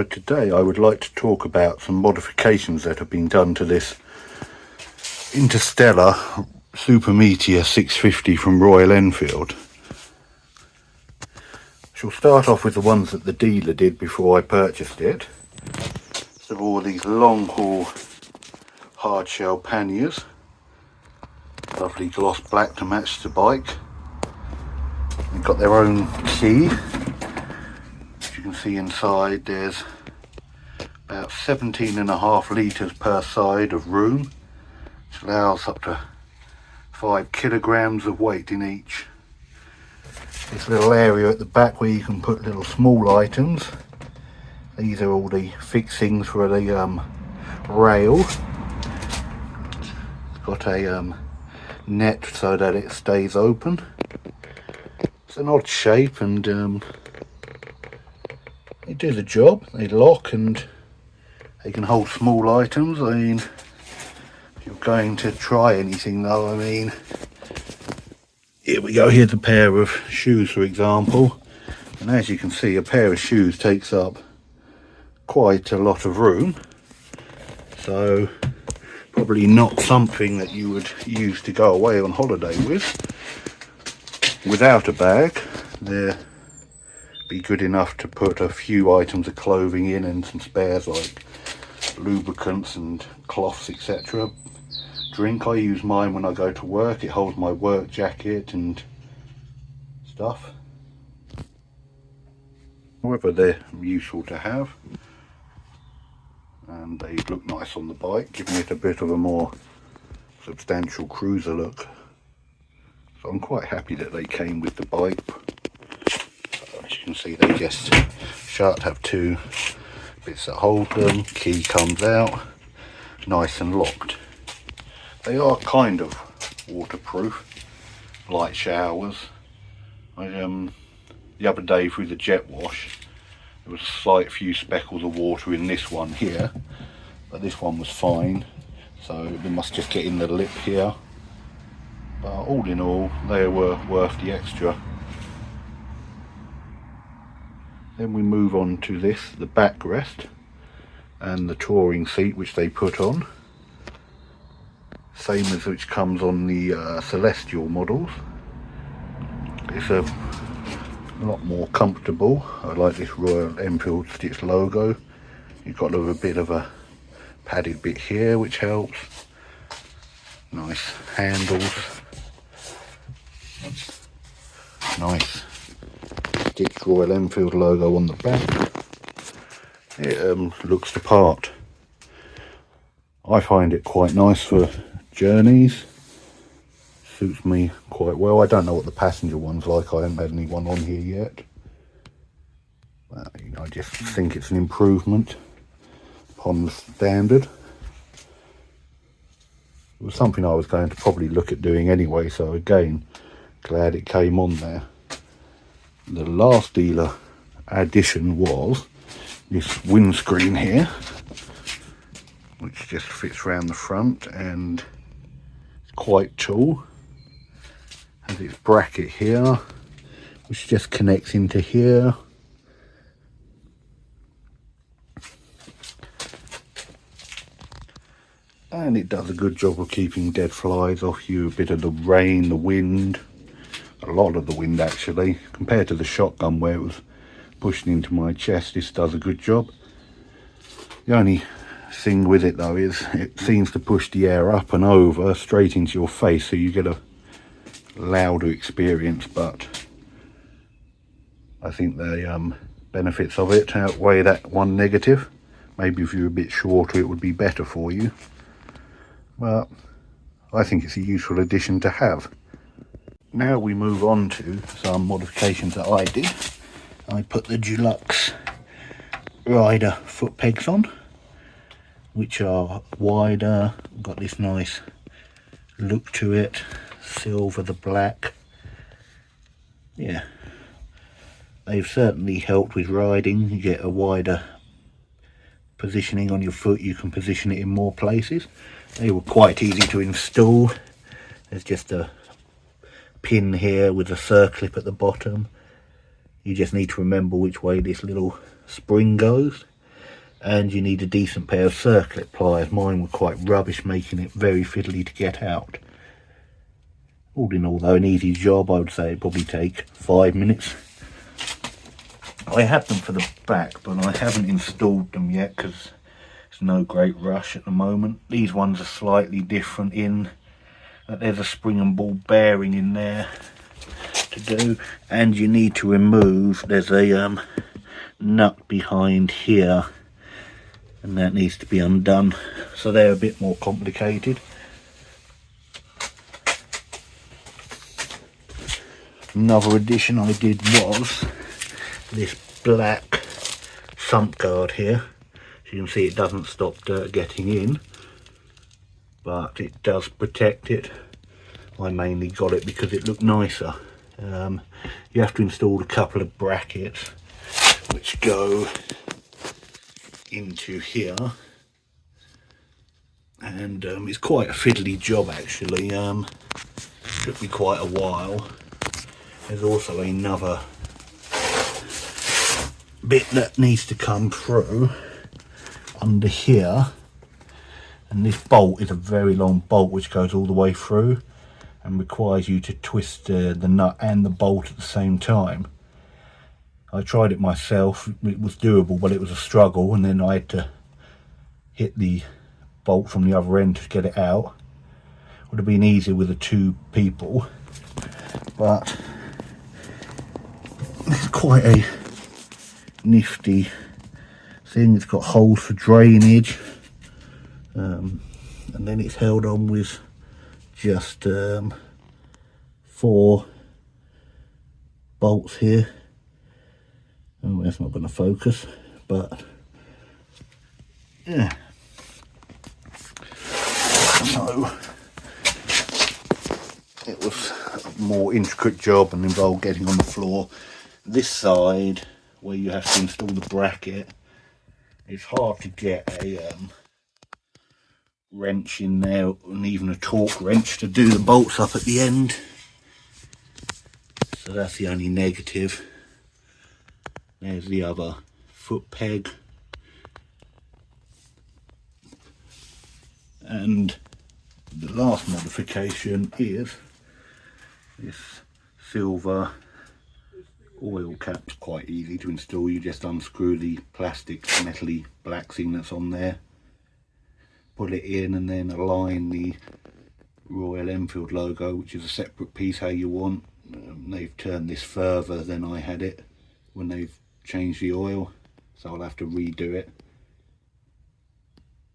So today I would like to talk about some modifications that have been done to this Interstellar Super Meteor 650 from Royal Enfield. She'll start off with the ones that the dealer did before I purchased it. So all these long haul hard shell panniers, lovely gloss black to match the bike. They've got their own key. As you can see inside, there's about 17.5 litres per side of room, which allows up to 5 kilograms of weight in each. This little area at the back where you can put little small items. These are all the fixings for the rail. It's got a net so that it stays open. It's an odd shape and they do the job. They lock and they can hold small items. I mean, if you're going to try anything though, I mean, here we go, here's a pair of shoes for example, and as you can see a pair of shoes takes up quite a lot of room, so probably not something that you would use to go away on holiday with. Without a bag, they'd be good enough to put a few items of clothing in and some spares like lubricants and cloths, etc. Drink, I use mine when I go to work. It holds my work jacket and stuff. However, they're useful to have and they look nice on the bike, giving it a bit of a more substantial cruiser look. So I'm quite happy that they came with the bike. As you can see, they just shut, have two bits that hold them, key comes out, nice and locked. They are kind of waterproof, light showers. The other day through the jet wash, there was a slight few speckles of water in this one here, but this one was fine, so they must just get in the lip here. But all in all, they were worth the extra. Then we move on to this, the backrest and the touring seat which they put on. Same as which comes on the Celestial models. It's a lot more comfortable. I like this Royal Enfield stitched logo. You've got a bit of a padded bit here which helps. Nice handles. Nice stitched Royal Enfield logo on the back. It looks the part. I find it quite nice for journeys. Suits me quite well. I don't know what the passenger one's like. I haven't had anyone on here yet. But, you know, I just think it's an improvement upon the standard. It was something I was going to probably look at doing anyway, so again, glad it came on there. The last dealer addition was this windscreen here, which just fits around the front and it's quite tall. Has its bracket here, which just connects into here. And it does a good job of keeping dead flies off you, a bit of the rain, the wind, a lot of the wind actually. Compared to the shotgun where it was pushing into my chest, this does a good job. The only thing with it though is it seems to push the air up and over straight into your face, so you get a louder experience, but I think the benefits of it outweigh that one negative. Maybe if you're a bit shorter it would be better for you, but I think it's a useful addition to have. Now we move on to some modifications that I did. I put the deluxe rider foot pegs on, which are wider, got this nice look to it, silver the black. Yeah, they've certainly helped with riding. You get a wider positioning on your foot, you can position it in more places. They were quite easy to install. There's just a pin here with a circlip at the bottom. You just need to remember which way this little spring goes. and you need a decent pair of circlip pliers. Mine were quite rubbish, making it very fiddly to get out. All in all though, an easy job. I would say it'd probably take 5 minutes. I have them for the back, but I haven't installed them yet because it's no great rush at the moment. These ones are slightly different in that there's a spring and ball bearing in there to do, and you need to remove, there's a nut behind here, and that needs to be undone, so they're a bit more complicated. Another addition I did was this black sump guard here. So you can see it doesn't stop dirt getting in, but it does protect it. I mainly got it because it looked nicer. You have to install a couple of brackets which go into here, and it's quite a fiddly job actually. Took me quite a while. There's also another bit that needs to come through under here, and this bolt is a very long bolt which goes all the way through and requires you to twist the nut and the bolt at the same time. I tried it myself, it was doable, but it was a struggle, and then I had to hit the bolt from the other end to get it out. Would have been easier with the 2 people, but it's quite a nifty thing. It's got holes for drainage, and then it's held on with just 4 bolts here. Oh, that's not going to focus, but yeah. So it was a more intricate job and involved getting on the floor. This side, where you have to install the bracket, it's hard to get a wrench in there, and even a torque wrench to do the bolts up at the end. So that's the only negative. There's the other foot peg, and the last modification is this silver oil cap's quite easy to install. You just unscrew the plastic metally black thing that's on there, put it in, and then align the Royal Enfield logo, which is a separate piece how you want. They've turned this further than I had it when they've changed the oil, so I'll have to redo it.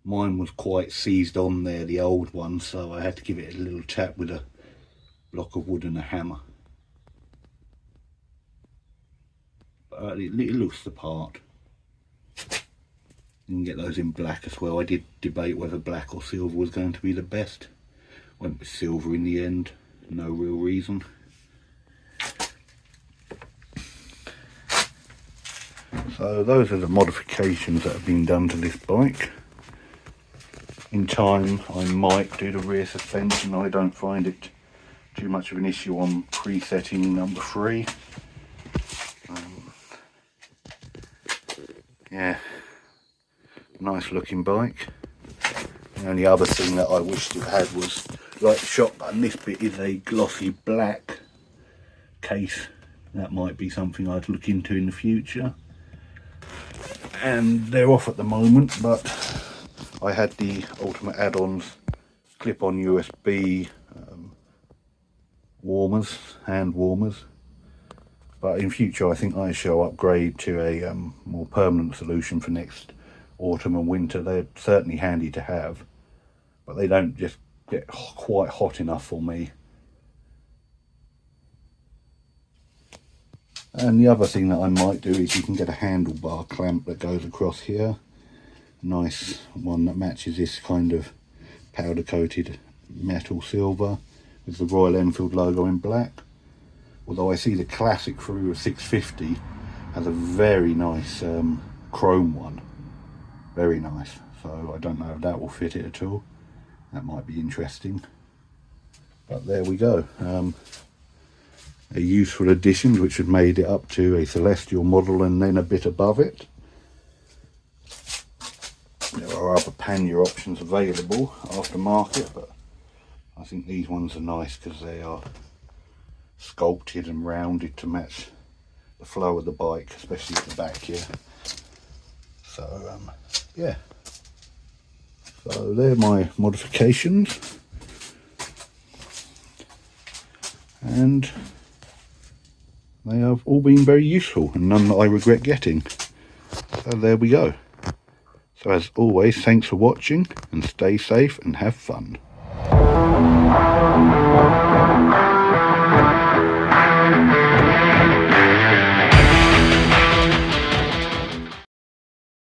Mine was quite seized on there, the old one, so I had to give it a little tap with a block of wood and a hammer. But it looks the part. You can get those in black as well. I did debate whether black or silver was going to be the best. Went with silver in the end, no real reason. So those are the modifications that have been done to this bike. In time I might do the rear suspension. I don't find it too much of an issue on presetting number 3. Yeah, nice looking bike. The only other thing that I wished it had was, like the shot button, this bit is a glossy black case. That might be something I'd look into in the future. And they're off at the moment, but I had the ultimate add-ons clip-on USB warmers, hand warmers, but in future I think I shall upgrade to a more permanent solution for next autumn and winter. They're certainly handy to have, but they don't just get quite hot enough for me. And the other thing that I might do is you can get a handlebar clamp that goes across here. Nice one that matches this kind of powder coated metal silver with the Royal Enfield logo in black. Although I see the classic through a 650 has a very nice chrome one. Very nice. So I don't know if that will fit it at all. That might be interesting. But there we go. A useful addition which had made it up to a celestial model and then a bit above it. There are other pannier options available aftermarket, but I think these ones are nice because they are sculpted and rounded to match the flow of the bike, especially at the back here. So yeah, so they're my modifications, and they have all been very useful and none that I regret getting. So there we go. So as always, thanks for watching and stay safe and have fun.